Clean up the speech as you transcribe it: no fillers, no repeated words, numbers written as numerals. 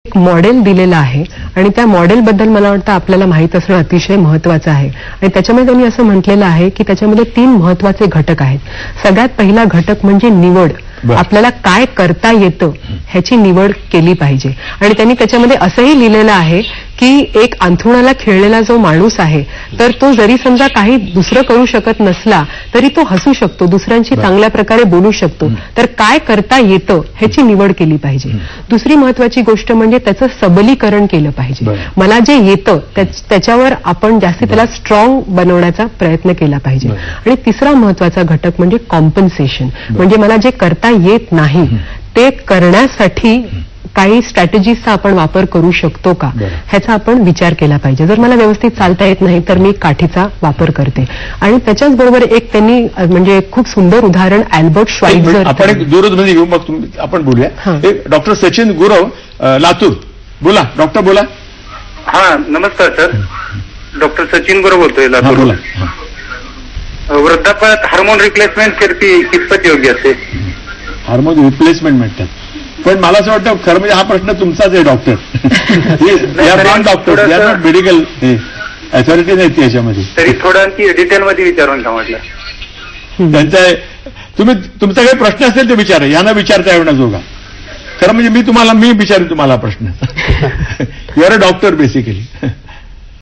एक मॉडेल दिलेलं आहे आणि त्या मॉडेलबद्दल मला वाटतं आपल्याला माहित असणं अतिशय महत्वाचं आहे आणि त्याच्यामध्ये त्यांनी असं म्हटलेलं आहे की त्याच्यामध्ये 3 महत्वाचे घटक आहेत. सगळ्यात पहिला घटक म्हणजे निवड. आपल्याला काय करता येतं ह्याची निवड केली पाहिजे आणि त्यांनी त्याच्यामध्ये असंही लिहिलेलं आहे की एक अंथरुणाला खिळलेला जो माणूस आहे तर तो जरी समजा काही दुसरं करू शकत नसला तरी तो हसू शकतो, दुसऱ्यांशी चांगल्या प्रकारे बोलू शकतो. तर काय करता येतं ह्याची निवड केली पाहिजे. दुसरी महत्वाची गोष्ट म्हणजे त्याचं सबलीकरण केलं पाहिजे. मला जे येतं त्याच्यावर आपण जास्ती त्याला स्ट्रॉंग बनवण्याचा प्रयत्न केला पाहिजे. आणि तिसरा महत्वाचा घटक म्हणजे कॉम्पन्सेशन. म्हणजे मला जे करता येत नाही ते करण्यासाठी काही स्ट्रॅटेजीजचा आपण वापर करू शकतो का ह्याचा आपण विचार केला पाहिजे. जर मला व्यवस्थित चालता येत नाही तर मी काठीचा वापर करते. आणि त्याच्याच बरोबर एक त्यांनी म्हणजे खूप सुंदर उदाहरण अल्बर्ट श्वाइत्झर. आपण एक दूरध्वनी घेऊ मग आपण बोलूया. डॉक्टर सचिन गुरव, लातूर. बोला डॉक्टर, बोला. हा, नमस्कार सर. डॉक्टर सचिन गुरव बोलतोय, लातूर. बोला. वृद्धापकाळात हार्मोन रिप्लेसमेंट थेरपी कितपत योग्य असते? हार्मोन रिप्लेसमेंट म्हणतात, पण मला असं वाटतं खरं म्हणजे हा प्रश्न तुमचाच आहे डॉक्टर. डॉक्टर या मेडिकल अथॉरिटी नाही याच्यामध्ये. तरी थोडं आणखी डिटेलमध्ये विचारून घ्या म्हटलं. त्यांचा तुमचा काही प्रश्न असेल ते विचारा, यांना विचारता येण्याजोगा. खरं म्हणजे मी विचारेन तुम्हाला प्रश्न. You are a doctor basically.